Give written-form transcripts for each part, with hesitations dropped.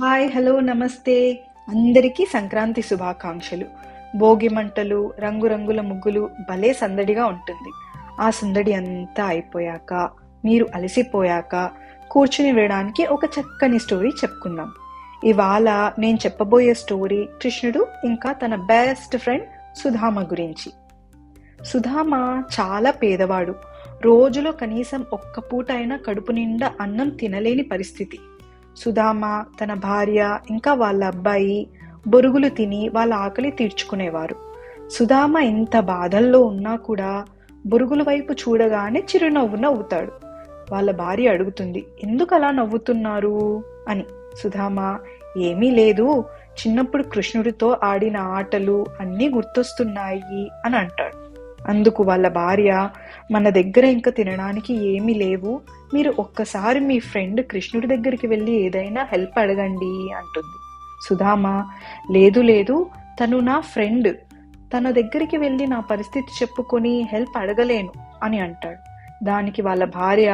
Hi, hello, నమస్తే. అందరికీ సంక్రాంతి శుభాకాంక్షలు. భోగి మంటలు, రంగురంగుల ముగ్గులు భలే సందడిగా ఉంటుంది. ఆ సందడి అంతా అయిపోయాక, మీరు అలసిపోయాక కూర్చుని వినడానికి ఒక చక్కని స్టోరీ చెప్పుకుందాం. ఇవాళ నేను చెప్పబోయే స్టోరీ కృష్ణుడు ఇంకా తన బెస్ట్ ఫ్రెండ్ సుధామ గురించి. సుధామ చాలా పేదవాడు. రోజులో కనీసం ఒక్క పూట అయినా కడుపు నిండా అన్నం తినలేని పరిస్థితి. సుధామ, తన భార్య ఇంకా వాళ్ళ అబ్బాయి బొరుగులు తిని వాళ్ళ ఆకలి తీర్చుకునేవారు. సుధామ ఎంత బాధల్లో ఉన్నా కూడా బొరుగుల వైపు చూడగానే చిరునవ్వు నవ్వుతాడు. వాళ్ళ భార్య అడుగుతుంది, ఎందుకు అలా నవ్వుతున్నారు అని. సుధామ, ఏమీ లేదు, చిన్నప్పుడు కృష్ణుడితో ఆడిన ఆటలు అన్నీ గుర్తొస్తున్నాయి అని అంటాడు. అందుకు వాళ్ళ భార్య, మన దగ్గర ఇంకా తినడానికి ఏమీ లేవు, మీరు ఒక్కసారి మీ ఫ్రెండ్ కృష్ణుడి దగ్గరికి వెళ్ళి ఏదైనా హెల్ప్ అడగండి అంటుంది. సుధామ, లేదు లేదు, తను నా ఫ్రెండ్, తన దగ్గరికి వెళ్ళి నా పరిస్థితి చెప్పుకొని హెల్ప్ అడగలేను అని అంటాడు. దానికి వాళ్ళ భార్య,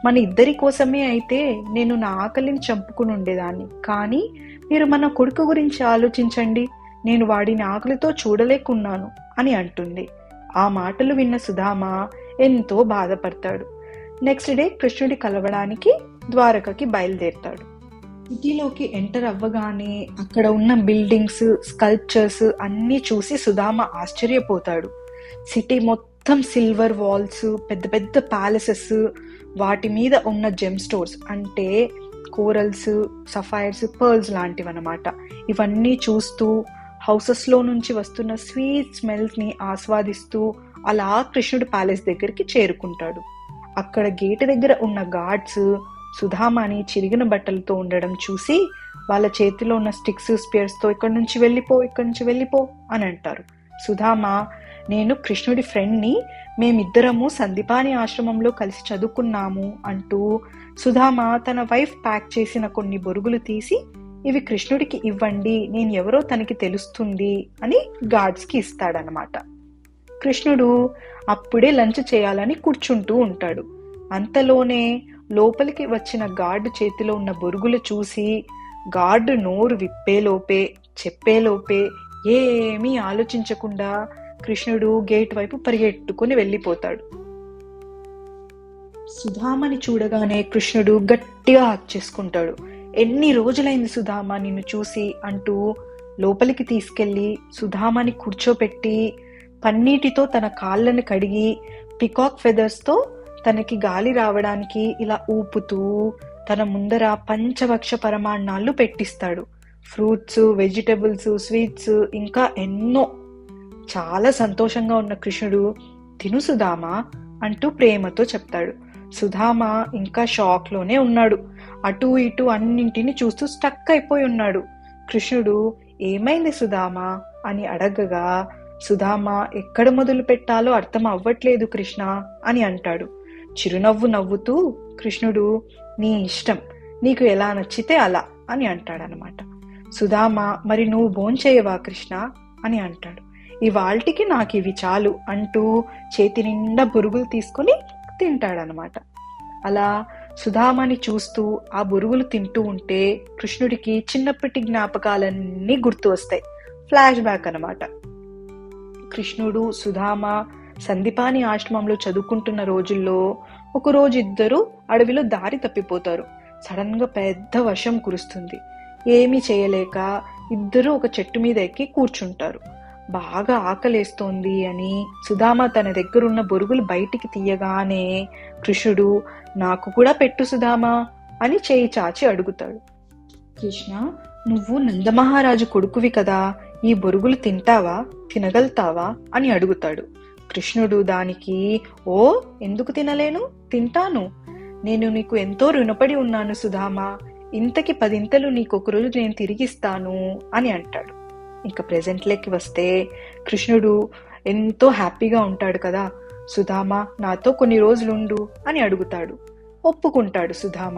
మన ఇద్దరి కోసమే అయితే నేను నా ఆకలిని చంపుకుని ఉండేదాన్ని, కానీ మీరు మన కొడుకు గురించి ఆలోచించండి, నేను వాడిని ఆకలితో చూడలేకున్నాను అని అంటుంది. ఆ మాటలు విన్న సుధామ ఎంతో బాధపడతాడు. నెక్స్ట్ డే కృష్ణుడి కలవడానికి ద్వారకకి బయలుదేరుతాడు. సిటీలోకి ఎంటర్ అవ్వగానే అక్కడ ఉన్న బిల్డింగ్స్, స్కల్ప్చర్స్ అన్నీ చూసి సుధామ ఆశ్చర్యపోతాడు. సిటీ మొత్తం సిల్వర్ వాల్స్, పెద్ద పెద్ద ప్యాలెసెస్, వాటి మీద ఉన్న జెమ్ స్టోర్స్ అంటే కోరల్స్, సఫైర్స్, పర్ల్స్ లాంటివి అన్నమాట. ఇవన్నీ చూస్తూ హౌసెస్ లో నుంచి వస్తున్న స్వీట్ స్మెల్స్ ని ఆస్వాదిస్తూ అలా కృష్ణుడి ప్యాలెస్ దగ్గరికి చేరుకుంటాడు. అక్కడ గేట్ దగ్గర ఉన్న గార్డ్స్ సుధామని చిరిగిన బట్టలతో ఉండడం చూసి వాళ్ళ చేతిలో ఉన్న స్టిక్స్, స్పియర్స్ తో ఇక్కడి నుంచి వెళ్ళిపో అని అంటారు. సుధామ, నేను కృష్ణుడి ఫ్రెండ్ని, మేమిద్దరము సందీపాని ఆశ్రమంలో కలిసి చదువుకున్నాము అంటూ సుధామ తన వైఫ్ ప్యాక్ చేసిన కొన్ని బొరుగులు తీసి, ఇవి కృష్ణుడికి ఇవ్వండి, నేను ఎవరో తనకి తెలుస్తుంది అని గార్డ్స్కి ఇస్తాడనమాట. కృష్ణుడు అప్పుడే లంచ్ చేయాలని కూర్చుంటూ ఉంటాడు. అంతలోనే లోపలికి వచ్చిన గార్డు చేతిలో ఉన్న బొరుగులు చూసి గార్డు నోరు చెప్పేలోపే ఏమీ ఆలోచించకుండా కృష్ణుడు గేట్ వైపు పరిగెట్టుకుని వెళ్ళిపోతాడు. సుధామని చూడగానే కృష్ణుడు గట్టిగా హక్ చేసుకుంటాడు. ఎన్ని రోజులైంది సుధామ నిన్ను చూసి అంటూ లోపలికి తీసుకెళ్లి సుధామని కూర్చోపెట్టి పన్నీటితో తన కాళ్ళని కడిగి పికాక్ ఫెదర్స్ తో తనకి గాలి రావడానికి ఇలా ఊపుతూ తన ముందర పంచభక్ష పరమాన్నాలు పెట్టిస్తాడు. ఫ్రూట్స్, వెజిటబుల్స్, స్వీట్స్ ఇంకా ఎన్నో. చాలా సంతోషంగా ఉన్న కృష్ణుడు, తిను సుధామ అంటూ ప్రేమతో చెప్తాడు. సుధామ ఇంకా షాక్ లోనే ఉన్నాడు. అటు ఇటు అన్నింటిని చూస్తూ స్టక్ అయిపోయి ఉన్నాడు. కృష్ణుడు, ఏమైంది సుధామ అని అడగగా, సుధామ ఎక్కడ మొదలు పెట్టాలో అర్థం అవ్వట్లేదు కృష్ణ అని అంటాడు. చిరునవ్వు నవ్వుతూ కృష్ణుడు, నీ ఇష్టం, నీకు ఎలా నచ్చితే అలా అని అంటాడనమాట. సుధామ, మరి నువ్వు భోంచేయవా కృష్ణ అని అంటాడు. ఇవాల్టికి నాకు ఇవి చాలు అంటూ చేతి నిండా బురుగులు తీసుకుని తింటాడనమాట. అలా సుధామని చూస్తూ ఆ బురుగులు తింటూ ఉంటే కృష్ణుడికి చిన్నప్పటి జ్ఞాపకాలన్నీ గుర్తు వస్తాయి. ఫ్లాష్ బ్యాక్ అనమాట. కృష్ణుడు, సుధామ సందీపాని ఆశ్రమంలో చదువుకుంటున్న రోజుల్లో ఒకరోజు ఇద్దరు అడవిలో దారి తప్పిపోతారు. సడన్ గా పెద్ద వర్షం కురుస్తుంది. ఏమీ చేయలేక ఇద్దరు ఒక చెట్టు మీద ఎక్కి కూర్చుంటారు. బాగా ఆకలేస్తోంది అని సుధామ తన దగ్గరున్న బొరుగులు బయటికి తీయగానే కృష్ణుడు, నాకు కూడా పెట్టు సుధామ అని చేయి చాచి అడుగుతాడు. కృష్ణ, నువ్వు నందమహారాజు కొడుకువి కదా, ఈ బొరుగులు తినగలుగుతావా అని అడుగుతాడు. కృష్ణుడు దానికి, ఓ ఎందుకు తినలేను, తింటాను, నేను నీకు ఎంతో రుణపడి ఉన్నాను సుధామ, ఇంతకి 10 నీకు ఒకరోజు నేను తిరిగిస్తాను అని అంటాడు. ఇంకా ప్రెజెంట్లోకి వస్తే కృష్ణుడు ఎంతో హ్యాపీగా ఉంటాడు కదా. సుధామ, నాతో కొన్ని రోజులుండు అని అడుగుతాడు. ఒప్పుకుంటాడు సుధామ.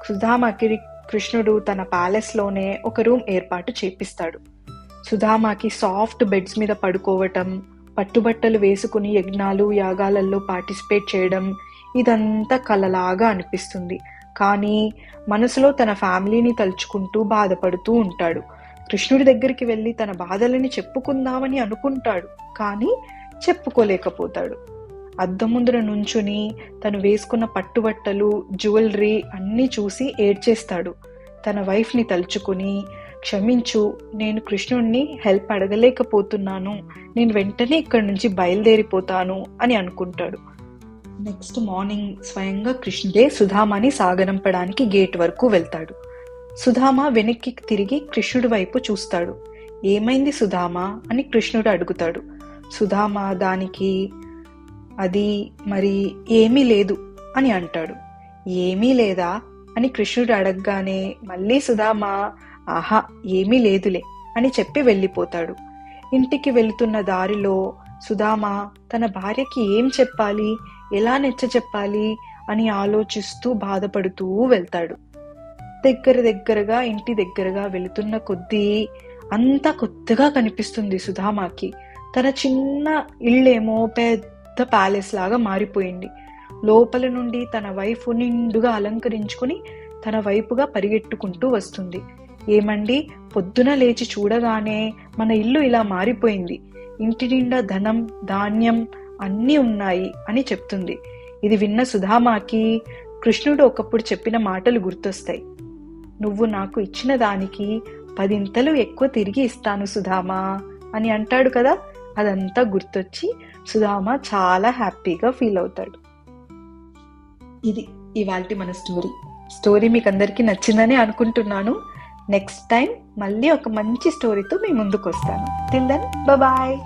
సుధామకి కృష్ణుడు తన ప్యాలెస్ లోనే ఒక రూమ్ ఏర్పాటు చేపిస్తాడు. సుధామకి సాఫ్ట్ బెడ్స్ మీద పడుకోవటం, పట్టుబట్టలు వేసుకుని యజ్ఞాలు, యాగాలలో పార్టిసిపేట్ చేయడం, ఇదంతా కలలాగా అనిపిస్తుంది. కానీ మనసులో తన ఫ్యామిలీని తలుచుకుంటూ బాధపడుతూ ఉంటాడు. కృష్ణుడి దగ్గరికి వెళ్ళి తన బాధలని చెప్పుకుందామని అనుకుంటాడు, కానీ చెప్పుకోలేకపోతాడు. అద్దం ముందర నుంచుని తను వేసుకున్న పట్టుబట్టలు, జ్యువెలరీ అన్నీ చూసి ఏడ్చేస్తాడు. తన వైఫ్ని తలుచుకుని, క్షమించు, నేను కృష్ణుడిని హెల్ప్ అడగలేకపోతున్నాను, నేను వెంటనే ఇక్కడి నుంచి బయలుదేరిపోతాను అని అనుకుంటాడు. నెక్స్ట్ మార్నింగ్ స్వయంగా కృష్ణుడే సుధామాని సాగనంపడానికి గేట్ వరకు వెళ్తాడు. సుధామ వెనక్కి తిరిగి కృష్ణుడి వైపు చూస్తాడు. ఏమైంది సుధామ అని కృష్ణుడు అడుగుతాడు. సుధామ దానికి అది మరి ఏమీ లేదు అని అంటాడు. ఏమీ లేదా అని కృష్ణుడు అడగగానే మళ్ళీ సుధామ ఆహా ఏమీ లేదులే అని చెప్పి వెళ్ళిపోతాడు. ఇంటికి వెళుతున్న దారిలో సుధామ తన భార్యకి ఏం చెప్పాలి, ఎలా నచ్చచెప్పాలి అని ఆలోచిస్తూ బాధపడుతూ వెళ్తాడు. దగ్గరగా ఇంటి దగ్గరగా వెళుతున్న కొద్దీ అంతా కొత్తగా కనిపిస్తుంది సుధామాకి. తన చిన్న ఇళ్ళేమో పెద్ద ప్యాలెస్ లాగా మారిపోయింది. లోపల నుండి తన వైఫ్ నిండుగా అలంకరించుకుని తన వైపుగా పరిగెట్టుకుంటూ వస్తుంది. ఏమండి, పొద్దున లేచి చూడగానే మన ఇల్లు ఇలా మారిపోయింది, ఇంటి నిండా ధనం ధాన్యం అన్నీ ఉన్నాయి అని చెప్తుంది. ఇది విన్న సుధామాకి కృష్ణుడు ఒకప్పుడు చెప్పిన మాటలు గుర్తొస్తాయి. నువ్వు నాకు ఇచ్చిన దానికి 10 ఎక్కువ తిరిగి ఇస్తాను సుధామా అని అంటాడు కదా. అదంతా గుర్తొచ్చి సుధామ చాలా హ్యాపీగా ఫీల్ అవుతాడు. ఇది ఇవాల్టి మన స్టోరీ మీకు అందరికీ నచ్చిందని అనుకుంటున్నాను. నెక్స్ట్ టైం మళ్ళీ ఒక మంచి స్టోరీతో మీ ముందుకు వస్తాను. Till then bye.